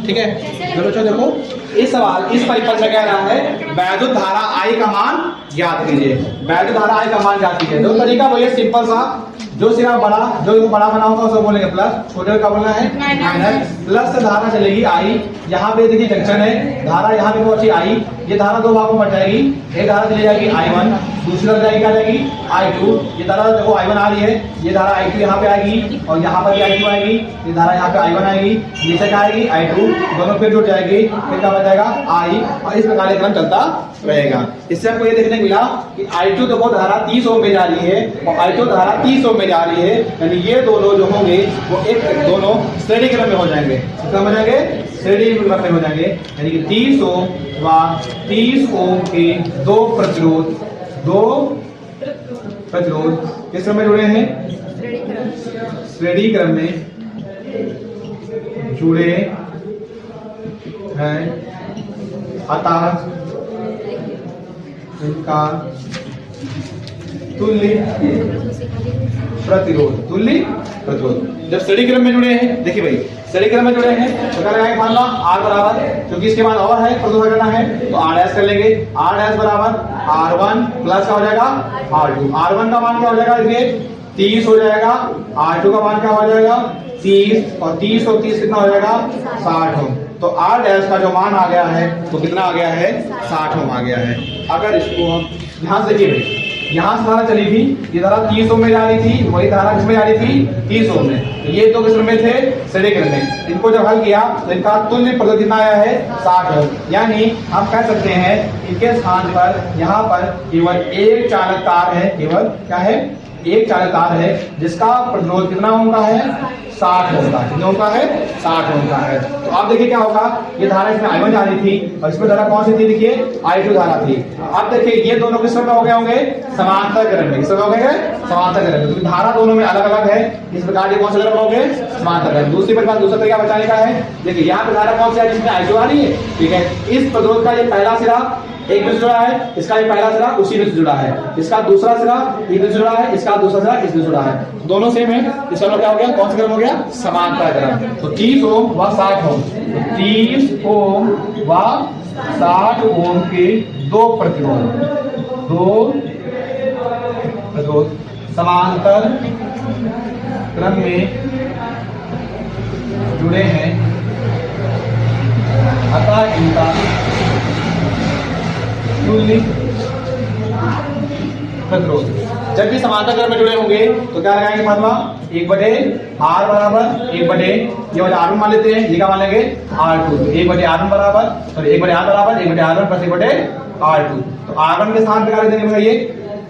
ठीक है। तो बच्चों देखो इस सवाल इस परिपथ में कह रहा है वैद्युत धारा I का मान ज्ञात कीजिए। वैद्युत धारा I का मान ज्ञात कीजिए। तो तरीका वही है सिंपल सा, जो सिरा बड़ा जो बड़ा बना होगा उसको बोलेंगे प्लस, छोटे का बोलना है माइनस। प्लस से धारा चलेगी I, यहाँ पे देखिए जंक्शन है, धारा यहाँ पे पहुंची I, ये धारा दो भागों में बट जाएगी, एक धारा चली जाएगी I1, दूसरी धारा जाएगी क्या जाएगी I2। ये धारा देखो I1 आ रही है, ये धारा I2 यहाँ पे आएगी और यहाँ पर I2 आएगी, ये धारा यहाँ पे I1 आएगी, नीचे क्या आएगी I2, दोनों फिर जुड़ जाएगी, फिर क्या बच जाएगा I, और इस प्रकार ये क्रम चलता रहेगा। इससे आपको ये देखने को मिला कि I2 देखो धारा 30 ओम में जा रही है और I2 धारा 30 ओम में जा रही है, यानी ये दोनों जो होंगे वो एक दोनों श्रेणी क्रम में हो जाएंगे। कितना हो जाएंगे? श्रेणी क्रम में हो जाएंगे, यानी कि 30 ओम व 30 ओम के दो प्रतिरोध किस क्रम में जुड़े हैं? श्रेणी क्रम में जुड़े हैं, अतः इनका तुल्य प्रतिरोध जब श्रेणी क्रम में जुड़े हैं, देखिए भाई श्रेणी क्रम में जुड़े हैं तो क्या लगाएंगे फॉर्मूला R बराबर, क्योंकि इसके बाद और है प्रतिरोध करना है तो R डैश कर लेंगे। R डैश बराबर R1 प्लस का हो जाएगा R2। R1 का मान क्या हो जाएगा? देखिए 30 हो जाएगा, R2 का मान क्या हो जाएगा 30, और 30 और 30 कितना हो जाएगा 60 ओम। तो R डैश का जो मान आ गया है वो कितना आ गया है 60 ओम आ गया है। अगर इसको हम ध्यान से देखिए भाई, यहाँ से धारा चली थी, ये धारा 30 ओम में जा रही थी, वही धारा किसमें जा रही थी 30 ओम में, ये दो किस में थे श्रेणी क्रम में। इनको जब हल किया तो इनका तुल्य प्रतिरोध कितना आया है 60 ओम। यानी हम कह सकते हैं इनके स्थान पर यहाँ पर केवल एक चालक तार है, केवल क्या है एक चालक तार है जिसका प्रतिरोध कितना ओम का है 60 ओम का। कितने ओम का है? 60 ओम का है। तो आप देखिए क्या होगा, ये धारा इसमें I1 जा रही थी और इसमें धारा कौन सी थी? देखिए I2 धारा थी। अब देखिए ये दोनों किस में हो गए होंगे? समांतर क्रम में। किसमें हो गए? समांतर क्रम में। तो धारा दोनों में अलग अलग है, इस प्रकार ये कौन से क्रम हो गए? समांतर क्रम। दूसरी प्रकार दूसरा तरीका बताने का है, देखिए यहाँ पे धारा कौन सी है जिसमें I2 आ रही है, ठीक है। इस प्रतिरोध का ये पहला सिरा एक में जुड़ा है, इसका ये पहला सिरा उसी में जुड़ा है, इसका दूसरा सिरा इसमें जुड़ा है, इसका दूसरा सिरा इसमें जुड़ा है, दोनों सेम है। इसका क्या हो गया? कौन सा क्रम हो गया? समांतर क्रम। तो 30 ओम व 60 ओम, 30 ओम व 60 ओम के दो प्रतिरोध समांतर क्रम में जुड़े हैं, अतः इनका तुल्य प्रतिरोध। जब भी समांतर क्रम में जुड़े होंगे तो क्या लगाएंगे फॉर्मूला 1/R बराबर 1/, ये वाला R1 मान लेते हैं, ये क्या मान लेंगे R2। तो 1/R1 बराबर, सॉरी 1/R बराबर 1/R1 प्लस 1/R2। तो R1 के स्थान पे क्या देंगे बताइए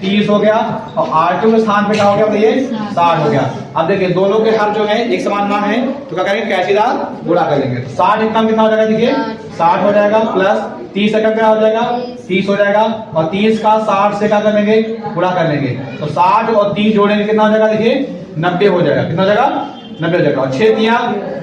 30 हो गया, और R2 के स्थान पे क्या हो गया बताइए 60 हो गया। अब देखिए दोनों के हर जो है एक समान मान है तो क्या करेंगे कैचीदार गुणा कर लेंगे। 60 का कितना हो जाएगा? देखिए 60 हो जाएगा, प्लस 30 का क्या हो जाएगा 30 हो जाएगा, और 30 का 60 से क्या कर लेंगे गुणा कर लेंगे। तो 60 और 30 जोड़ेंगे कितना हो जाएगा? देखिए 90 हो जाएगा। कितना हो जाएगा? 90 हो जाएगा, और 6 तिया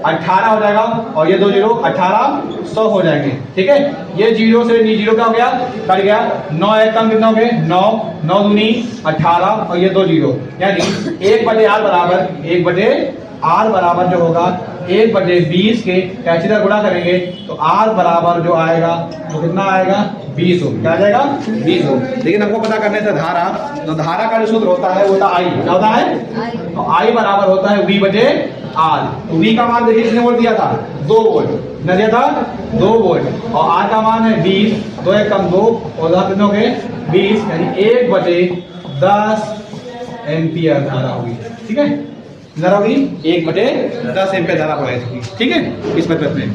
18 हो जाएगा, और ये दो जीरो 1800 हो जाएंगे। ठीक है, ये जीरो से जीरो क्या हो गया कट गया, 9 एक कम कितना हो गए 9, 9 दूनी 18, और ये दो जीरो, यानी 1/R बराबर 1/R बराबर जो होगा 1/20 के कैचीदार गुणा करेंगे तो R बराबर जो आएगा वो कितना आएगा 20 ओम। क्या आ जाएगा 20 ओम। लेकिन हमको पता करने से धारा, तो धारा का जो सूत्र होता है वो होता है I। क्या होता है? तो I बराबर होता है V/R। तो V का मान देखिए कितने वोल्ट दिया था 2 वोल्ट न दिया था 2 वोल्ट, और R का मान है 20, 2 एक कम 2, और कितने हो गए 20, यानी 1/10 एम्पियर धारा होगी। ठीक है, धारा होगी 1/10 एम्पियर धारा होगी। ठीक है, इस पद्धति में।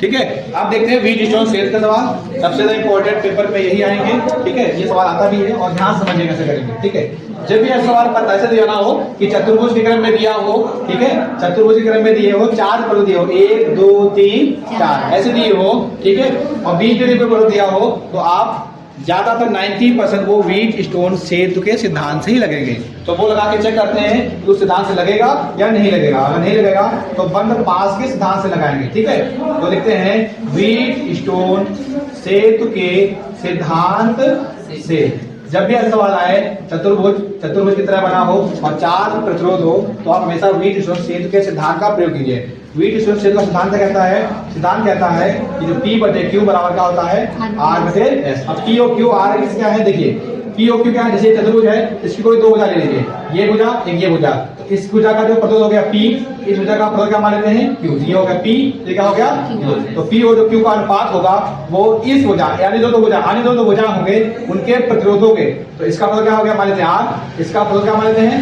ठीक है, आप देखते हैं व्हीट स्टोन सेल का सवाल सबसे ज्यादा इंपॉर्टेंट पेपर में यही आएंगे। ठीक है, ये सवाल आता भी है और ध्यान समझिए कैसे करेंगे। ठीक है, जब भी ऐसा सवाल पता ऐसे दिया ना हो कि चतुर्भुज के क्रम में दिया हो, ठीक है, चतुर्भुज के क्रम में दिए हो, 4 पद दिए हो 1 2 3 4 ऐसे दिए हो, ठीक है, और बीच में पद दिया हो तो आप ज्यादातर 90% वो व्हीट स्टोन सेतु के सिद्धांत से ही लगेंगे। तो वो लगा के चेक करते हैं कि उस सिद्धांत से लगेगा या नहीं लगेगा। अगर नहीं लगेगा तो बंद पास के सिद्धांत से लगाएंगे। ठीक है, तो लिखते हैं व्हीट स्टोन सेतु के सिद्धांत से जब भी ऐसा सवाल आए चतुर्भुज की तरह बना हो और 4 प्रतिरोध हो तो आप हमेशा व्हीट स्टोन सेतु के सिद्धांत का प्रयोग कीजिए। व्हीट स्टोन सेतु का सिद्धांत कहता है कि जो P बटे Q बराबर का होता है R बटे S। अब P और Q R क्या है, देखिए P और Q क्या है, जैसे चतुर्भुज है इसकी कोई 2 भुजा ले लीजिए, ये भुजा एक ये भुजा, तो इस भुजा का जो प्रतिरोध हो गया P, इस भुजा का प्रतिरोध क्या मान लेते हैं Q, ये हो गया P, ये क्या हो गया Q। तो P और जो Q का अनुपात होगा वो इस भुजा यानी जो 2 भुजा अन्य जो 2 भुजा होंगे उनके प्रतिरोधों के, तो इसका प्रतिरोध क्या हो गया मान लेते हैं R, इसका प्रतिरोध क्या मान लेते हैं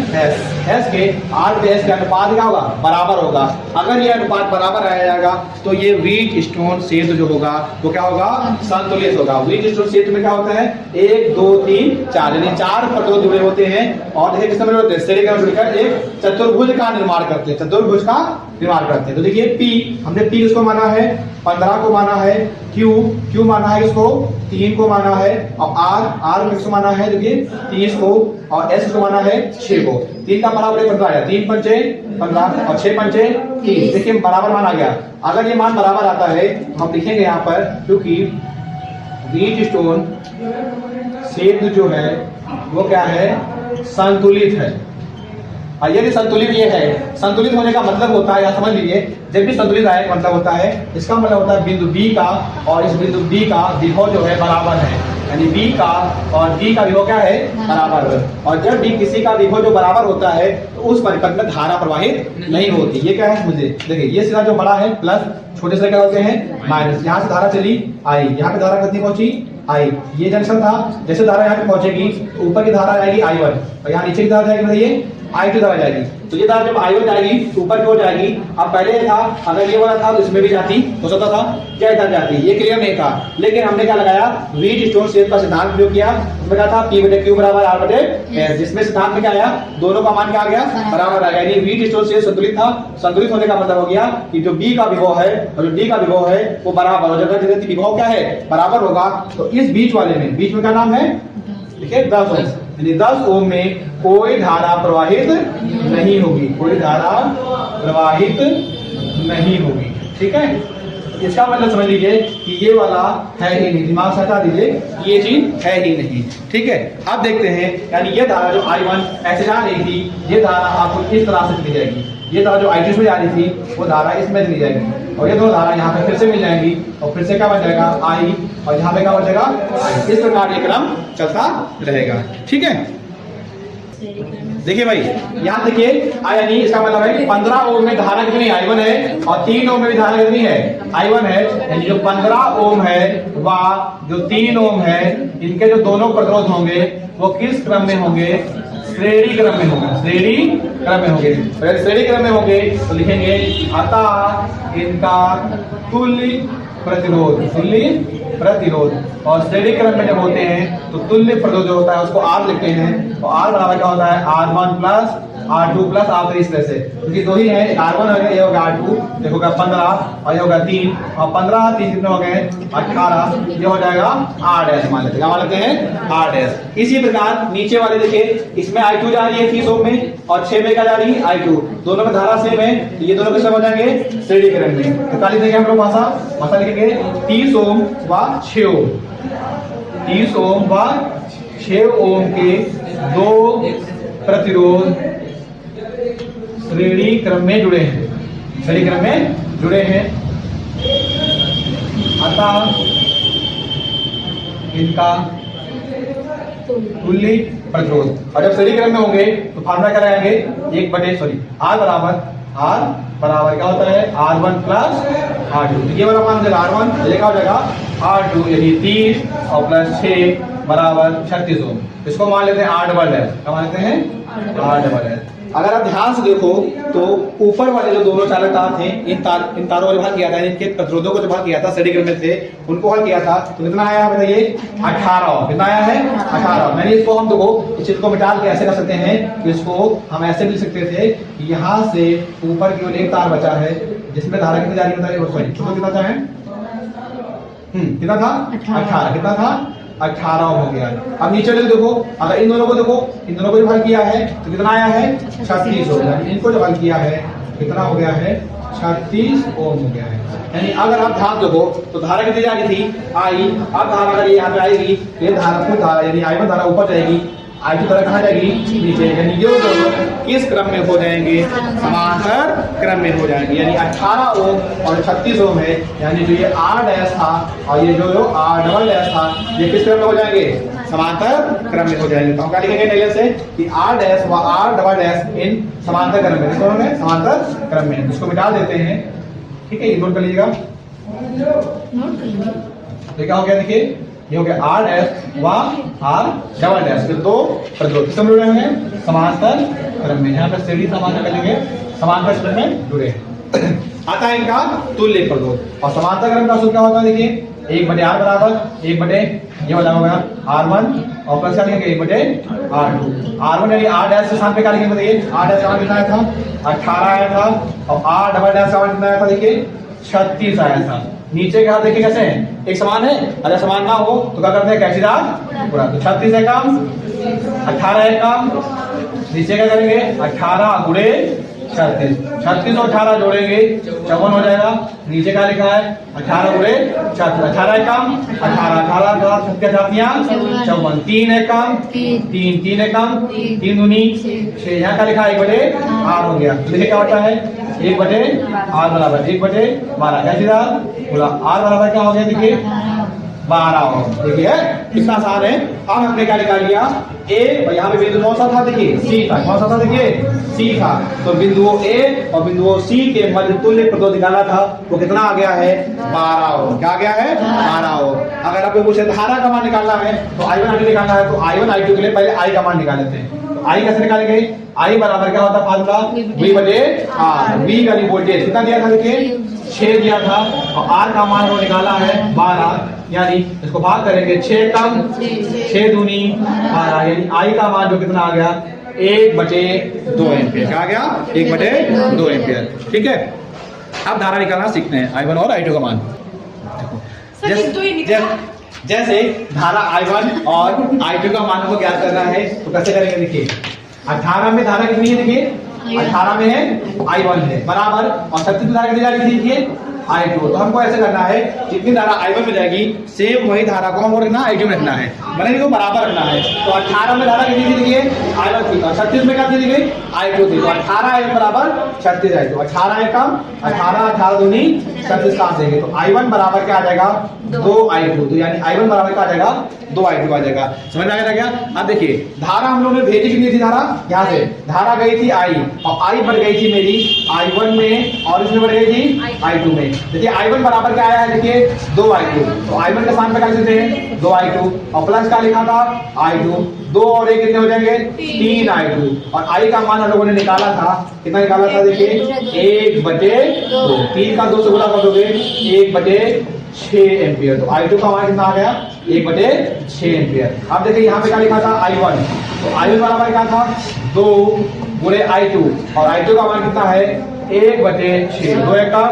S के R पे S के अनुपात क्या होगा बराबर होगा। अगर ये अनुपात बराबर रह जाएगा तो ये व्हीट स्टोन सेतु जो होगा वो क्या होगा संतुलित होगा। व्हीट स्टोन सेतु में क्या होता है 1 2 3 4 यानी 4 प्रतिरोध जुड़े होते हैं और देखिए किसमें जुड़े होते हैं, श्रेणी क्रम जुड़कर एक चतुर्भुज का निर्माण करते हैं, चतुर्भुज का निर्माण करते हैं। तो देखिए P, हमने P किसको माना है 15 को माना है, Q माना है इसको 3 को माना है और R किसको माना है देखिए 30 को और S को माना है 6 को। 3 का बराबर 15 आया, 3 पंचे 15 और 6 पंचे 30, देखिए बराबर मान आ गया। अगर ये मान बराबर आता है तो हम लिखेंगे यहाँ पर, क्योंकि व्हीट स्टोन सेतु जो है वो क्या है संतुलित है। और यदि संतुलित ये है, संतुलित होने का मतलब होता है, या समझ लीजिए जब भी संतुलित आए मतलब होता है, इसका मतलब होता है बिंदु B का और इस बिंदु B का विभव जो है बराबर है, यानी B का और D का विभव क्या है बराबर है। और जब भी किसी का विभव जो बराबर होता है तो उस परिपथ में धारा प्रवाहित नहीं होती। ये क्या है मुझे देखिए, ये सीधा जो बड़ा है प्लस, छोटे से क्या होते हैं माइनस, यहाँ से धारा चली आई, यहाँ पे धारा कितनी पहुंची आई, ये जंक्शन था, जैसे धारा यहाँ पे पहुंचेगी तो ऊपर की धारा आएगी I1 और यहाँ नीचे की धारा जाएगी बताइए I2 धारा जाएगी। तो ये धारा जब I1 जाएगी तो ऊपर की ओर जाएगी। अब पहले ये था अगर ये वाला था तो इसमें भी जाती हो सकता था, क्या इधर जाती, ये क्लियर नहीं था, लेकिन हमने क्या लगाया व्हीट स्टोन सेतु का सिद्धांत प्रयोग किया। उसमें क्या था P बटे Q बराबर R बटे S, जिसमें सिद्धांत में क्या आया दोनों का मान क्या आ गया बराबर आ गया, यानी व्हीट स्टोन सेतु संतुलित था। संतुलित होने का मतलब हो गया कि जो B का विभव है और जो D का विभव है वो बराबर हो जाएगा, जगह विभव क्या है बराबर होगा। तो इस बीच वाले में, बीच में क्या नाम है देखिए 10 ओम, यानी 10 ओम में कोई धारा प्रवाहित नहीं होगी, कोई धारा प्रवाहित नहीं होगी, ठीक है। इसका मतलब समझ लीजिए कि ये वाला है ही नहीं, दिमाग से हटा दीजिए, ये चीज है ही नहीं, ठीक है। अब देखते हैं, यानी ये धारा जो I1 ऐसे जा रही थी, ये धारा आपको इस तरह से चली जाएगी, ये धारा जो I2 में जा रही थी वो धारा इसमें चली जाएगी और ये दो धारा यहाँ पे फिर से मिल जाएंगी और फिर से क्या बन जाएगा I और यहाँ पे क्या बन जाएगा I। इस प्रकार ये क्रम चलता रहेगा, ठीक है। देखिए भाई यहाँ देखिए यानी इसका मतलब है 15 ओम में धारा कितनी I1 है और 3 ओम में भी धारा कितनी है I1 है, यानी जो 15 ओम है वह जो 3 ओम है इनके जो दोनों प्रतिरोध होंगे वो किस क्रम में होंगे, श्रेणी क्रम में होंगे, श्रेणी क्रम में होंगे। अगर श्रेणी क्रम में होंगे तो लिखेंगे अतः इनका तुल्य प्रतिरोध और श्रेणी क्रम में जब होते हैं तो तुल्य प्रतिरोध जो होता है उसको R लिखते हैं। तो R बराबर क्या होता है R1 plus R2 plus R3, इस तरह से, क्योंकि दो ही है, R1 होगा ये होगा R2, ये होगा 15 और ये होगा 3 और 15 3 कितने हो गए 18, ये हो जाएगा R' मान लेते हैं, क्या मान लेते हैं R'। इसी प्रकार नीचे वाले देखिए इसमें I2 जा रही है 30 ओम में और 6 में क्या जा रही है I2, दोनों में धारा सेम है, तो ये दोनों किसमें हो जाएंगे श्रेणी क्रम में। तो क्या लिखेंगे हम लोग भाषा लिखेंगे 30 ओम व 6 ओम, 30 ओम व 6 ओम के दो प्रतिरोध श्रेणी क्रम में जुड़े हैं, श्रेणी क्रम में जुड़े हैं, अतः इनका तुल्य प्रतिरोध। और जब श्रेणी क्रम में होंगे तो फार्मूला क्या लगाएंगे R बराबर क्या होता है R1 प्लस R2, ये वाला मान देगा R1, ये क्या हो जाएगा R2 यानी 30 और प्लस 6 बराबर 36 ओम। इसको मान लेते हैं R डबल डैश, क्या मान लेते हैं R डबल डैश। अगर आप ध्यान से देखो तो ऊपर वाले जो दोनों चालक तार थे इन तारों वाले हल किया था, इनके प्रतिरोधों को जब हल किया था श्रेणी क्रम में थे उनको हल किया था तो कितना आया बताइए 18, कितना आया है 18। मैंने इसको हम देखो इस चीज को मिटा के ऐसे कर सकते हैं कि इसको हम ऐसे भी लिख सकते थे कि यहाँ से ऊपर की ओर एक तार बचा है जिसमें धारा कितनी जा रही बताइए, सॉरी कितना था कितना था 18, कितना था 18 हो गया। अब नीचे देखो, अगर इन दोनों को देखो, इन दोनों को जो हल किया है तो कितना आया है 36 हो गया, इनको जो हल किया है कितना हो गया है 36 ओम हो गया है। यानी अगर आप ध्यान दो तो धारा कितनी जा रही थी आई, अब धारा अगर यहाँ पे आएगी तो ये धारा को धारा यानी I1 धारा ऊपर जाएगी, I2 धारा कहाँ जाएगी नीचे, यानी ये दोनों किस क्रम में हो जाएंगे समांतर क्रम में हो जाएंगे। यानी 18 ओम और 36 ओम है, यानी जो ये R डैश था और ये जो R डबल डैश था ये किस क्रम में हो जाएंगे समांतर क्रम में हो जाएंगे। तो हम क्या लिखेंगे टेलर से कि R डैश व R डबल डैश इन समांतर क्रम में, दोनों में समांतर क्रम में, इसको मिटा देते हैं। ठीक है, ये नोट कर लीजिएगा, नोट कर लीजिए। तो क्या हो गया देखिए, ये हो गया R डैश व R डबल डैश, फिर दो प्रतिरोध किस में जुड़े हुए हैं समांतर क्रम में। यहाँ पर श्रेणी समांतर कर लेंगे, समांतर क्रम में जुड़े आता है इनका तुल्य प्रतिरोध। और समांतर क्रम का सूत्र क्या होता है देखिए, 1/R बराबर 1 ये वाला होगा R1 और प्लस क्या लिखेंगे 1/R2। R1 यानी R डैश के स्थान पे क्या लिखेंगे बताइए, R डैश का मान कितना आया था 18 आया था, और R डबल डैश का मान कितना आया था देखिए 36 आया था। नीचे का देखिए कैसे है, एक समान है, अगर समान ना हो तो क्या करते हैं कैचीदार पूरा, तो 36 है कम 18 है कम, नीचे क्या करेंगे 18 गुणे 36, 36 और 18 जोड़ेंगे 54 हो जाएगा। नीचे क्या लिखा है 18 गुणे 36, 18 है कम 18 18 छक्के छातियां 54, 3 है कम 3 है कम 3 दूनी 6, यहाँ क्या लिखा है 1/R हो गया। तो देखिए क्या होता है 1/R बराबर 1/12, कैसे बोला R बराबर क्या हो गया देखिए 12 हो। देखिए कितना आसान है। अब हमने क्या निकाल लिया A, और यहाँ पे बिंदु कौन सा था देखिए C था, कौन सा था देखिए C था, तो बिंदुओं A और बिंदुओं C के मध्य तुल्य प्रतिरोध निकाला था, वो कितना आ गया है 12 हो। क्या आ गया है 12 हो। अगर आपको पूछे धारा का मान निकालना है तो I1 I2 निकालना है, तो I1 I2 के लिए पहले I का मान निकाल लेते हैं। तो I कैसे निकालेंगे, I बराबर क्या होता है फार्मूला V/R, V यानी वोल्टेज कितना दिया था देखिए 6 दिया था, और R का मान वो निकाला है 12, यानी इसको भाग करेंगे 6 कम 6 दूनी 12, यानी I का मान जो कितना आ गया 1/2 एम्पियर। क्या आ गया 1/2 एम्पियर। ठीक है, अब धारा निकालना सीखते हैं I1 और I2 का मान। जैसे धारा I1 और I2 का मान को ज्ञात करना है तो कैसे करेंगे देखिए, 18 में धारा कितनी है देखिए 18 में है I1 है बराबर, और 36 में धारा कितनी जा रही थी देखिए I2। तो हमको ऐसे करना है जितनी धारा I1 में जाएगी सेम वही धारा को हमको रखना I2 में रखना है, मतलब इनको बराबर रखना है। तो 18 में धारा कितनी थी देखिए I1 थी, और 36 में क्या थी देखिए I2 थी, तो 18 I1 बराबर 36 I2, 18 है कम 18 दूनी 36 काट देंगे, तो I1 बराबर क्या आ जाएगा 2I2, तो यानी I1 बराबर क्या आ जाएगा 2I2 आ जाएगा। समझ में आया क्या? अब देखिए धारा हम लोगों ने भेजी कितनी थी धारा, यहाँ से धारा गई थी I, और I बढ़ गई थी मेरी I1 में, और इसमें बढ़ गई थी I2 में। देखिए I1 बराबर क्या आया है देखिए 2I2, तो I1 के स्थान पे क्या लिखते हैं 2I2, और प्लस का लिखा था I2, 2 और 1 कितने हो जाएंगे 3I2, और I का मान हम लोगों ने निकाला था, कितना निकाला था देखिए 1/2, 3 का 2 से गुणा कर दोगे 1/6 एम्पियर, तो I2 का मान कितना आ गया 1/6 एम्पियर। अब देखिए यहाँ पे क्या लिखा था I1, तो I1 बराबर क्या था 2 गुणे I2, और I2 का मान कितना है 1/6, 2 कम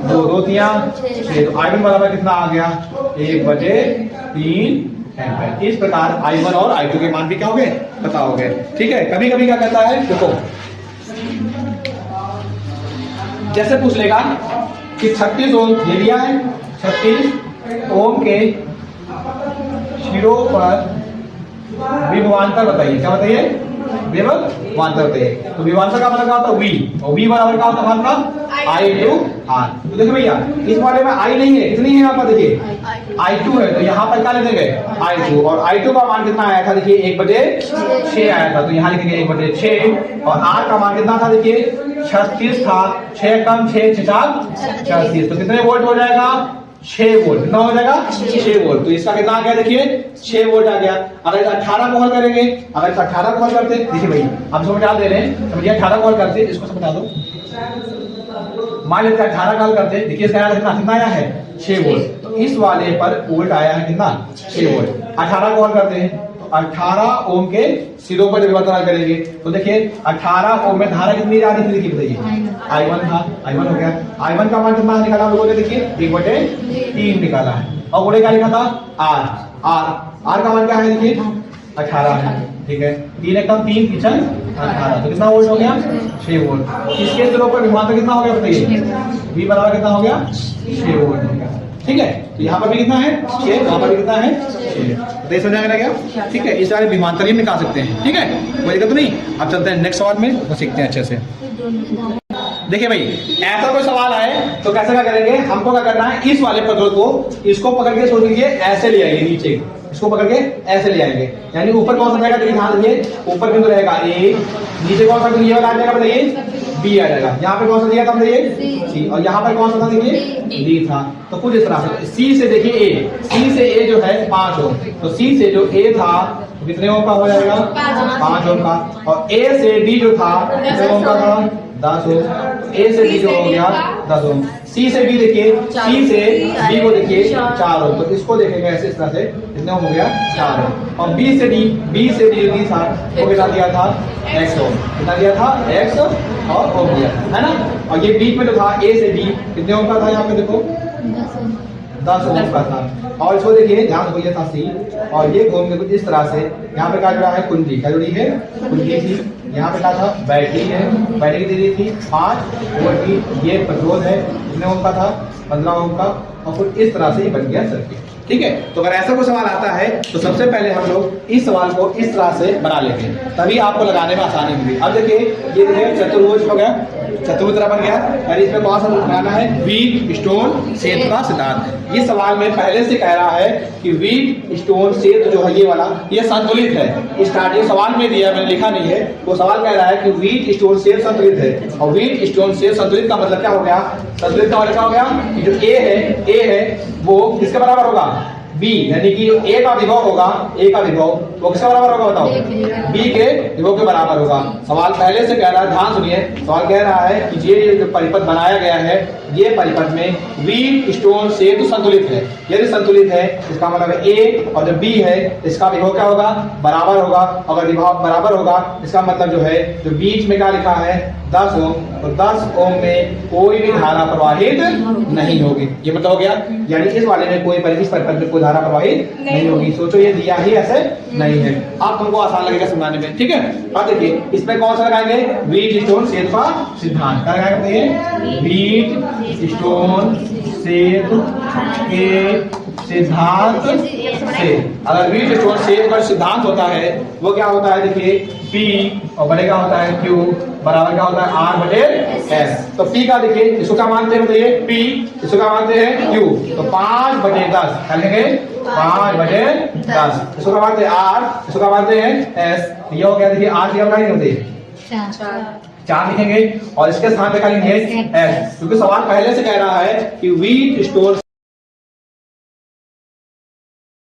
2 तिया 6, तो I1 बराबर कितना आ गया 1/3 एम्पियर। इस प्रकार I1 और I2 के मान भी क्या हो गए पता हो गए। ठीक है, कभी कभी क्या कहता है देखो, जैसे पूछ लेगा कि 36 ओम ये दिया है, 36 ओम के शिरों पर विभवांतर बताइए। क्या बताइए विभवांतर बताइए। तो विभवांतर का मतलब क्या होता है V, और V बराबर क्या होता है हमारा I/R। तो देखिए भैया इस वाले में I नहीं है, कितनी है यहाँ पर देखिए I2 है, तो यहाँ पर क्या लिखेंगे I2, और I2 का मान कितना आया था देखिए 1/6 आया था, तो यहाँ लिखेंगे 1/6, और R का मान कितना था देखिए 36 था, 6 कम 6 36, तो कितने वोल्ट हो जाएगा 6 वोल्ट, कितना हो जाएगा 6 वोल्ट। तो इसका कितना आ गया देखिए 6 वोल्ट आ गया। अगर 18 को हल करेंगे, अगर 18 को हल करते देखिए भाई हम समझा दे रहे हैं, समझिए 18 को हल करते इसको समझा दो, मान लेते 18 का हल करते देखिए इसका कितना आया है 6 वोल्ट, तो इस वाले पर वोल्ट आया है कितना 6 वोल्ट। 18 को हल करते हैं तो 18 ओम के सिरों पर विभवांतर करेंगे, तो देखिए 18 ओम में धारा कितनी जा रही थी देखिए बताइए I1 था, I1 हो गया। I1 का मान कितना निकाला हम लोगों ने देखिए 1/3 निकाला है, और बोले क्या लिखा था R का मान क्या है देखिए 18 है। ठीक है, 3 कम 3 किचन 18, तो कितना वोल्ट हो गया 6 वोल्ट। इसके अंदर ऊपर विभवांतर कितना हो गया बताइए, V बराबर कितना हो गया 6 वोल्ट हो गया। ठीक है, तो यहाँ पर भी कितना है 6, यहाँ पर भी कितना है 6, तो ये समझ आ गया। ठीक है, इस सारे विभवांतर ही निकाल सकते हैं। ठीक है, कोई दिक्कत नहीं। अब चलते हैं नेक्स्ट सवाल में, तो सीखते हैं अच्छे से। देखिए भाई, ऐसा कोई सवाल आए तो कैसे क्या करेंगे, हमको क्या करना है, इस वाले प्रतिरोध को इसको पकड़ के सोच लीजिए ऐसे ले आएंगे नीचे, इसको पकड़ के ऐसे ले आएंगे, यानी ऊपर कौन सा रहेगा, देखिए ध्यान दीजिए, ऊपर बिंदु रहेगा A, नीचे कौन सा बिंदु ये वाला आ जाएगा बताइए B आ जाएगा। यहाँ पे कौन सा दिया था बताइए C, और यहाँ पर कौन सा था देखिए D था। तो कुछ इस तरह से C से देखिए A, C से A जो है 5 ओम, तो C से जो A था तो कितने ओम का हो जाएगा 5 ओम का, और A से D जो था कितने ओम का था 10 ओम। A से D जो हो गया 10 ओम। C से B देखिए, C से B को देखिए 4 ओम, तो इसको देखेंगे ऐसे इस तरह से, कितना हो गया 4 ओम। और B से D जो था वो कितना दिया था X ओम, कितना दिया था X और ओम दिया है ना। और ये बीच में जो था A से D कितने ओम का था, यहाँ पे देखो 10 ओम का था। और इसको देखिए ध्यान दो, ये था C, और ये घूम के कुछ इस तरह से, यहाँ पे क्या जुड़ा है कुंडली, क्या जुड़ी है कुंडली थी, यहाँ पे क्या था बैटरी है, बैटरी दे दी थी 5 वोल्ट की, ये प्रतिरोध है कितने ओम का था 15 ओम का, और कुछ इस तरह से ये बन गया सर्किट। ठीक है, तो अगर ऐसा कोई सवाल आता है तो सबसे पहले हम लोग इस सवाल को इस तरह से बना लेंगे, तभी आपको लगाने में आसानी होगी। अब देखिए ये देखिए चतुर्भुज हो गया, चतुर्भुज तरह बन गया, और इसमें कौन सा बनाना है, व्हीट स्टोन सेतु का सिद्धांत। ये सवाल में पहले से कह रहा है कि व्हीट स्टोन सेतु जो है ये वाला ये संतुलित है। स्टार्टिंग सवाल में दिया, मैंने लिखा नहीं है, वो सवाल कह रहा है कि व्हीट स्टोन सेतु संतुलित है, और व्हीट स्टोन सेतु संतुलित का मतलब क्या हो गया, संतुलित का मतलब क्या हो गया कि जो A है वो किसके बराबर होगा B, यानी कि A का विभव होगा, A का विभव वो किसके बराबर होगा बताओ, B के विभव के बराबर होगा। सवाल पहले से कह रहा है, ध्यान सुनिए, सवाल कह रहा है कि ये जो परिपथ बनाया गया है ये परिपथ में व्हीट स्टोन सेतु संतुलित है। यदि संतुलित है इसका मतलब है A और जो B है इसका विभव क्या होगा बराबर होगा, अगर विभव बराबर होगा इसका मतलब जो है जो बीच में क्या लिखा है 10 ओम, तो 10 ओम में कोई भी धारा प्रवाहित नहीं होगी, ये मतलब हो गया, यानी इस वाले में कोई इस परिपथ में कोई धारा प्रवाहित नहीं होगी। सोचो ये दिया ही ऐसे नहीं है, आप तुमको आसान लगेगा समझाने में। ठीक है, अब देखिए इसमें कौन सा लगाएंगे, व्हीट स्टोन सेतु का सिद्धांत। क्या लगाएंगे, व्हीट स्टोन सेतु के सिद्धांत से। अगर व्हीट स्टोन सेतु का सिद्धांत होता है वो क्या होता है देखिए P और बड़े का होता है Q बराबर क्या होता है R बटे S। तो P का देखिए इसको क्या मानते हैं बताइए, P इसको क्या मानते हैं Q, तो 5 बटे 10 क्या लिखेंगे 5 बटे 10। इसको क्या मानते हैं R, इसको क्या मानते हैं S। ये हो गया देखिए R की क्या नहीं होती 4 लिखेंगे, और इसके स्थान पे क्या लिखेंगे S, क्योंकि सवाल पहले से कह रहा है कि व्हीट स्टोन